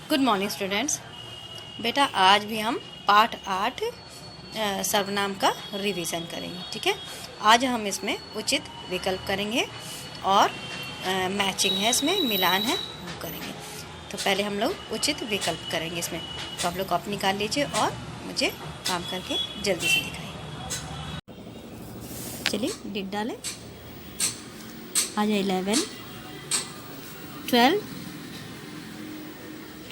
Good morning students. बेटा आज भी हम पाठ 8 सर्वनाम का रिवीजन करेंगे। ठीक है, आज हम इसमें उचित विकल्प करेंगे और मैचिंग है, इसमें मिलान है वो करेंगे। तो पहले हम लोग उचित विकल्प करेंगे इसमें। तो आप लोग कॉपी निकाल लीजिए और मुझे काम करके जल्दी से दिखाइए। चलिए डिट डालें। आ जाए 11, 12,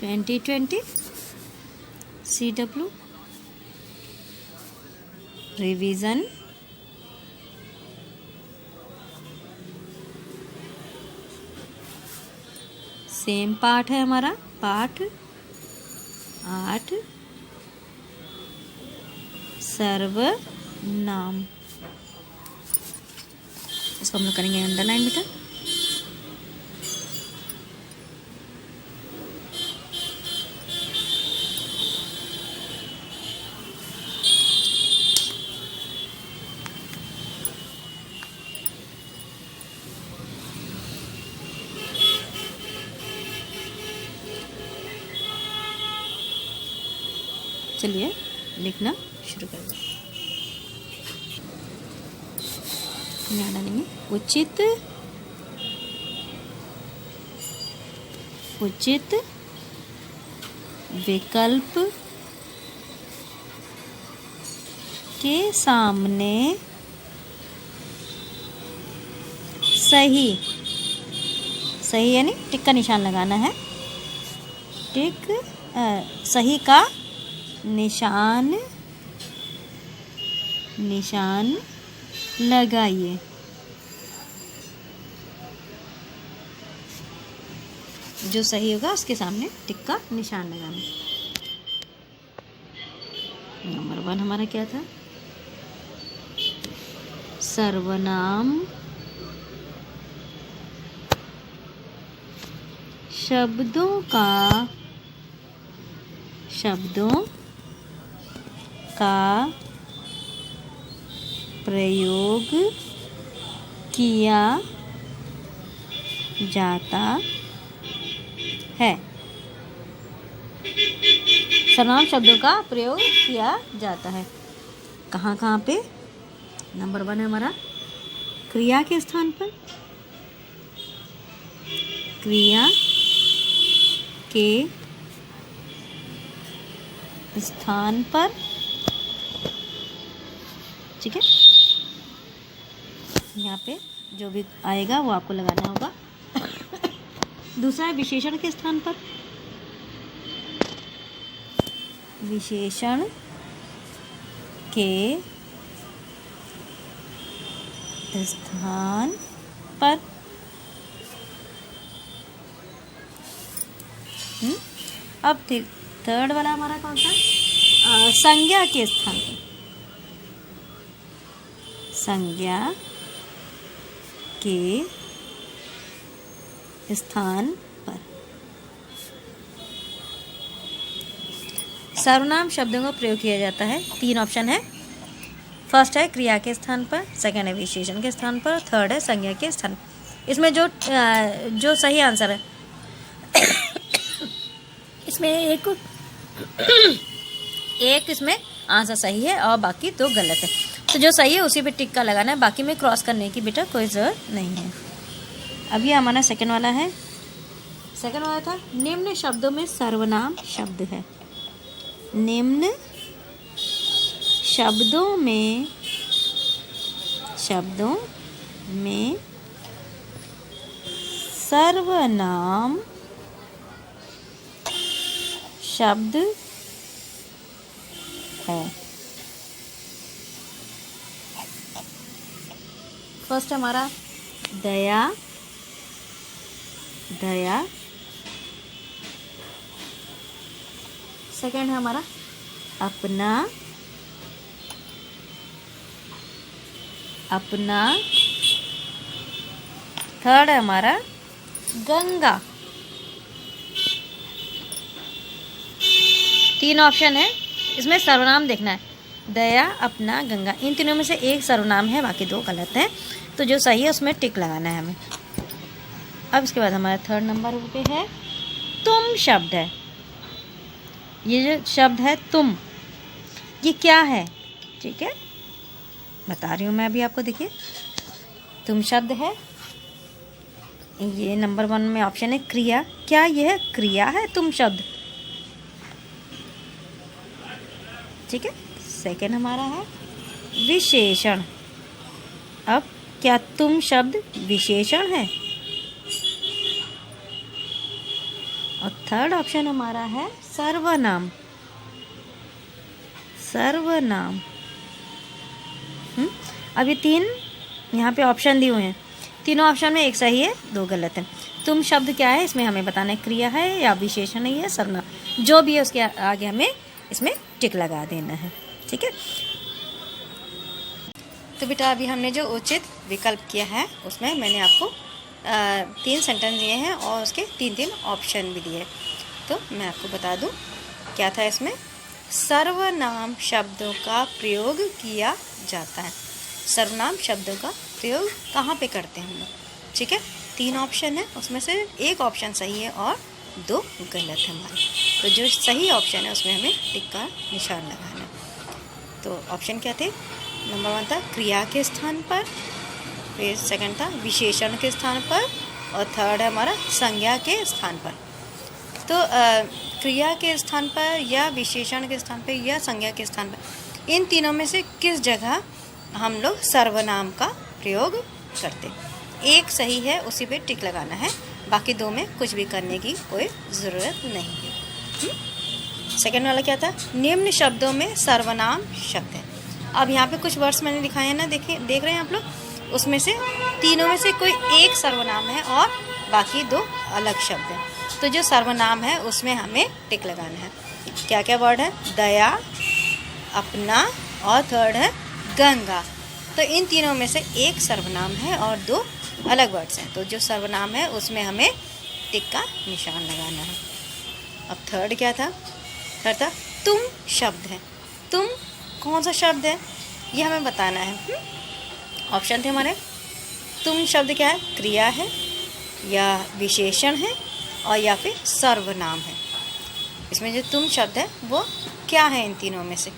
2020 CW रिवीजन, सेम पाठ है हमारा, पाठ 8 सर्वनाम। इसको हम लोग करेंगे अंडरलाइन बेटा। चलिए लिखना शुरू कर दें। यहाँ डालेंगे उचित विकल्प के सामने सही यानी टिक का निशान लगाना है। सही का निशान लगाइए। जो सही होगा उसके सामने टिक का निशान लगाना। नंबर 1 हमारा क्या था? सर्वनाम शब्दों का प्रयोग किया जाता है। सर्वनाम शब्दों का प्रयोग किया जाता है कहाँ पे? नंबर 1 है हमारा क्रिया के स्थान पर। क्रिया के स्थान पर, ठीक है। यहाँ पे जो भी आएगा वो आपको लगाना होगा। दूसरा है विशेषण के स्थान पर। विशेषण के स्थान पर अब थर्ड वाला हमारा कौन सा? संज्ञा के स्थान पर। संज्ञा के स्थान पर सर्वनाम शब्दों का प्रयोग किया जाता है। 3 ऑप्शन है। फर्स्ट है क्रिया के स्थान पर, सेकंड है विशेषण के स्थान पर, थर्ड है संज्ञा के स्थान पर। इसमें जो सही आंसर है इसमें एक इसमें आंसर सही है और बाकी 2 गलत है। तो जो सही है उसी पे टिक का लगाना है, बाकी में क्रॉस करने की बेटा कोई ज़रूरत नहीं है। अब ये हमारा सेकंड वाला है। सेकंड वाला था निम्न शब्दों में सर्वनाम शब्द है। निम्न शब्दों में सर्वनाम शब्द है। फर्स्ट हमारा दया। सेकंड है हमारा अपना। थर्ड है हमारा गंगा। 3 ऑप्शन है, इसमें सर्वनाम देखना है। दया, अपना, गंगा, इन तीनों में से एक सर्वनाम है, बाकी 2 गलत हैं। तो जो सही है उसमें टिक लगाना है हमें। अब इसके बाद हमारा थर्ड नंबर पे है तुम शब्द है। ये जो शब्द है तुम, ये क्या है? ठीक है, बता रही हूँ मैं अभी आपको। देखिए, तुम शब्द है, ये नंबर 1 में ऑप्शन है क्रिया। क्या यह क्रिया है तुम शब्द? ठीक है। सेकंड हमारा है विशेषण। अब क्या तुम शब्द विशेषण है? और थर्ड ऑप्शन हमारा है सर्वनाम। सर्वनाम। अब ये 3 यहाँ पे ऑप्शन दिए हुए हैं, तीनों ऑप्शन में एक सही है, 2 गलत है। तुम शब्द क्या है, इसमें हमें बताना है क्रिया है या विशेषण है या सर्वनाम, जो भी है उसके आगे हमें इसमें टिक लगा देना है। ठीक है। तो बेटा अभी हमने जो उचित विकल्प किया है उसमें मैंने आपको 3 सेंटेंस दिए हैं और उसके 3 ऑप्शन भी दिए। तो मैं आपको बता दूं क्या था इसमें। सर्वनाम शब्दों का प्रयोग किया जाता है। सर्वनाम शब्दों का प्रयोग कहाँ पे करते हैं हम लोग? ठीक है, 3 ऑप्शन है, उसमें से एक ऑप्शन सही है और 2 गलत है हमारे। तो जो सही ऑप्शन है उसमें हमें टिक का निशान लगाना है। तो ऑप्शन क्या थे? नंबर 1 था क्रिया के स्थान पर, फिर सेकंड था विशेषण के स्थान पर, और थर्ड है हमारा संज्ञा के स्थान पर। तो क्रिया के स्थान पर या विशेषण के स्थान पर या संज्ञा के स्थान पर, इन तीनों में से किस जगह हम लोग सर्वनाम का प्रयोग करते? एक सही है, उसी पे टिक लगाना है, बाकी 2 में कुछ भी करने की कोई ज़रूरत नहीं है। सेकंड वाला क्या था? निम्न शब्दों में सर्वनाम शब्द है। अब यहाँ पे कुछ वर्ड्स मैंने दिखाए हैं ना, देखिए, देख रहे हैं आप लोग, उसमें से तीनों में से कोई एक सर्वनाम है और बाकी 2 अलग शब्द हैं। तो जो सर्वनाम है उसमें हमें टिक लगाना है। क्या क्या वर्ड है? दया, अपना, और थर्ड है गंगा। तो इन तीनों में से एक सर्वनाम है और 2 अलग वर्ड्स हैं। तो जो सर्वनाम है उसमें हमें टिक का निशान लगाना है। अब थर्ड क्या था? थर्ड था तुम शब्द है। तुम कौन सा शब्द है ये हमें बताना है। ऑप्शन थे हमारे, तुम शब्द क्या है? क्रिया है या विशेषण है और या फिर सर्वनाम है। इसमें जो तुम शब्द है वो क्या है? इन तीनों में से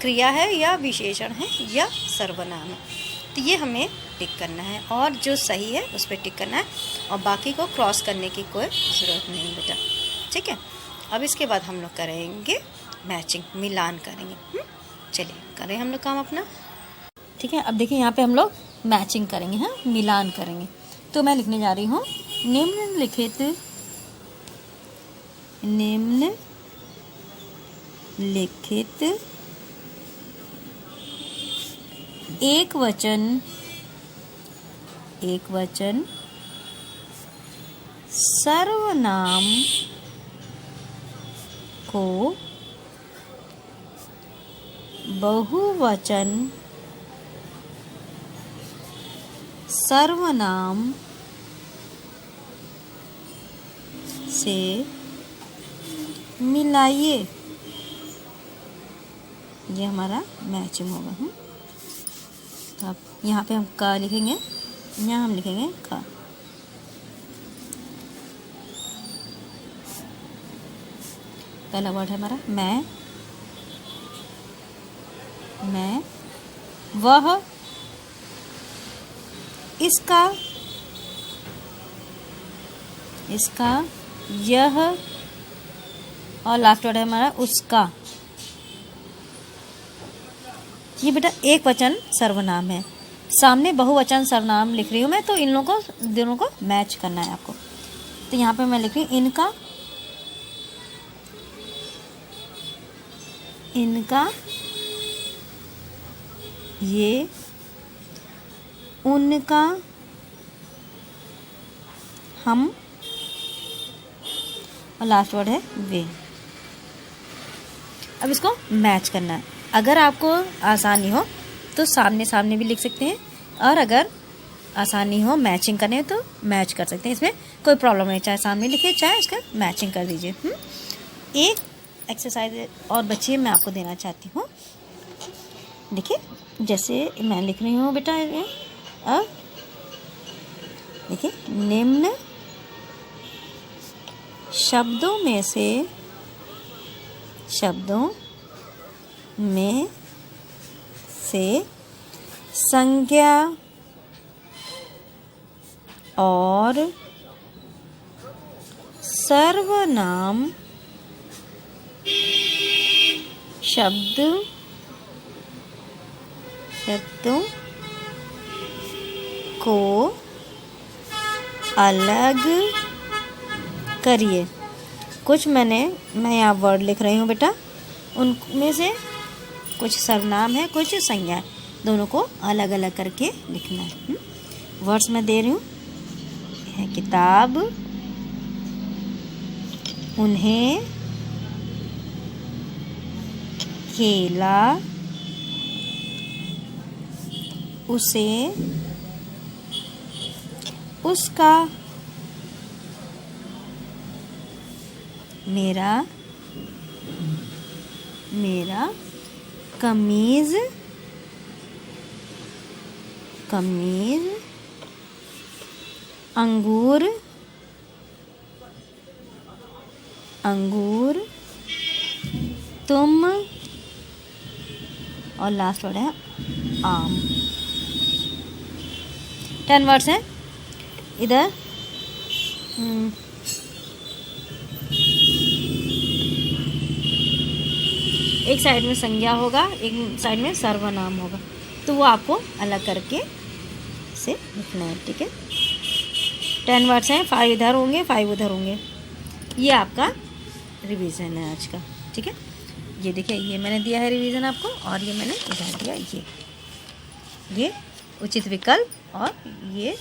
क्रिया है या विशेषण है या सर्वनाम है। तो ये हमें टिक करना है और जो सही है उस पर टिक करना है और बाकी को क्रॉस करने की कोई ज़रूरत नहीं बेटा। ठीक है। अब इसके बाद हम लोग करेंगे मैचिंग, मिलान करेंगे। चलिए करें हम लोग काम अपना। ठीक है। अब देखिए यहाँ पे हम लोग मैचिंग करेंगे, हाँ, मिलान करेंगे। तो मैं लिखने जा रही हूँ निम्नलिखित एक वचन सर्वनाम को बहुवचन सर्वनाम से मिलाइए। ये हमारा मैचिंग होगा। अब यहाँ पे हम का लिखेंगे, यहाँ हम लिखेंगे का। पहला वर्ड है हमारा मैं, वह, इसका, यह, और लास्ट वर्ड है हमारा उसका। ये बेटा एक वचन सर्वनाम है, सामने बहुवचन सर्वनाम लिख रही हूँ मैं, तो इन लोगों को दोनों को मैच करना है आपको। तो यहाँ पे मैं लिख रही हूँ इनका, ये, उनका, हम, और लास्ट वर्ड है वे। अब इसको मैच करना है। अगर आपको आसानी हो तो सामने सामने भी लिख सकते हैं, और अगर आसानी हो मैचिंग करने तो मैच कर सकते हैं। इसमें कोई प्रॉब्लम नहीं, चाहे सामने लिखिए चाहे उसका मैचिंग कर दीजिए। एक एक्सरसाइज और बच्चे मैं आपको देना चाहती हूँ। देखिए जैसे मैं लिख रही हूँ बेटा, अब देखिए निम्न शब्दों में से शब्दों में से संज्ञा और सर्वनाम शब्दों को अलग करिए। कुछ मैं यहाँ वर्ड लिख रही हूँ बेटा, उनमें से कुछ सर्वनाम है, कुछ संज्ञा है, दोनों को अलग अलग करके लिखना है। वर्ड्स मैं दे रही हूँ है किताब, उन्हें, केला, उसे, उसका, मेरा, कमीज, अंगूर, तुम, और लास्ट वर्ड है आम। 10 वर्ड्स हैं इधर। एक साइड में संज्ञा होगा, एक साइड में सर्वनाम होगा, तो वो आपको अलग करके से लिखना है। ठीक है, 10 वर्ड्स हैं, 5 इधर होंगे, 5 उधर होंगे। ये आपका रिवीजन है आज का। ठीक है, ये देखिए, ये मैंने दिया है रिवीजन आपको, और ये मैंने इधर दिया, ये उचित विकल्प और ये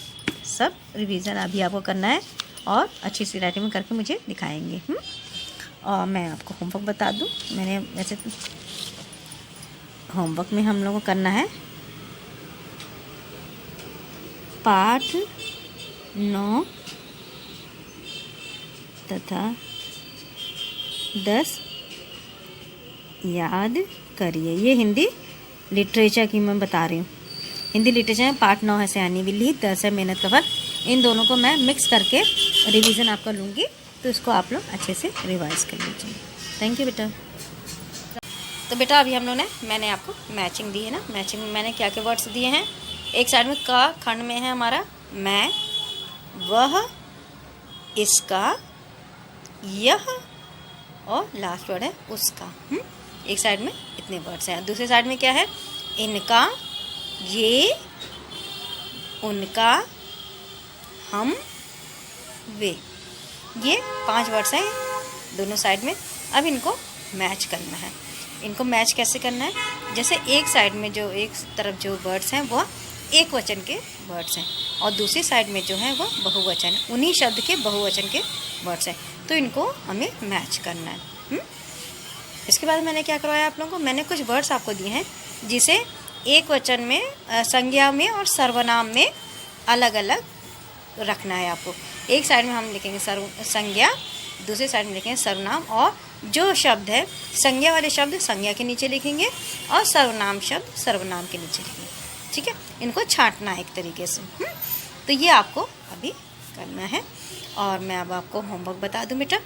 सब रिवीजन अभी आपको करना है और अच्छी सी राइटिंग में करके मुझे दिखाएंगे। और मैं आपको होमवर्क बता दूं, मैंने वैसे तो होमवर्क में हम लोगों को करना है पाठ 9 तथा 10 याद करिए। ये हिंदी लिटरेचर की मैं बता रही हूँ। हिंदी लिटरेचर में पाठ 9 है सयानी बिल्ली, 10 है मेहनत का फल। इन दोनों को मैं मिक्स करके रिवीजन आपका लूँगी, तो इसको आप लोग अच्छे से रिवाइज कर लीजिए। थैंक यू बेटा। तो बेटा अभी हम लोग ने, मैंने आपको मैचिंग दी है ना, मैचिंग में मैंने क्या क्या वर्ड्स दिए हैं। एक साइड में का खंड में है हमारा मैं, वह, इसका, यह, और लास्ट वर्ड है उसका। एक साइड में इतने वर्ड्स हैं। दूसरे साइड में क्या है, इनका, ये, उनका, हम, वे। ये 5 वर्ड्स हैं दोनों साइड में। अब इनको मैच करना है। इनको मैच कैसे करना है, जैसे एक साइड में जो एक तरफ जो वर्ड्स हैं वो एक वचन के वर्ड्स हैं और दूसरी साइड में जो है वो बहुवचन है, उन्हीं शब्द के बहुवचन के वर्ड्स हैं, तो इनको हमें मैच करना है। इसके बाद मैंने क्या करवाया आप लोगों को, मैंने कुछ वर्ड्स आपको दिए हैं जिसे एक वचन में, संज्ञा में और सर्वनाम में अलग अलग रखना है आपको। एक साइड में हम लिखेंगे संज्ञा, दूसरे साइड में लिखेंगे सर्वनाम, और जो शब्द है संज्ञा वाले शब्द संज्ञा के नीचे लिखेंगे और सर्वनाम शब्द सर्वनाम के नीचे लिखेंगे। ठीक है, इनको छांटना है एक तरीके से। तो ये आपको अभी करना है। और मैं अब आपको होमवर्क बता दूं बेटा।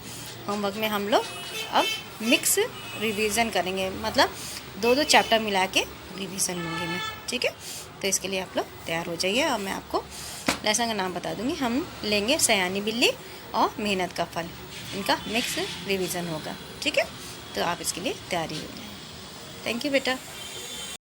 होमवर्क में हम लोग अब मिक्स रिवीजन करेंगे, मतलब 2-2 चैप्टर मिला के रिवीजन लूँगी मैं। ठीक है, तो इसके लिए आप लोग तैयार हो जाइए। और मैं आपको लेसन का नाम बता दूंगी। हम लेंगे सयानी बिल्ली और मेहनत का फल, इनका मिक्स रिवीजन होगा। ठीक है, तो आप इसके लिए तैयारी हो जाए। थैंक यू बेटा।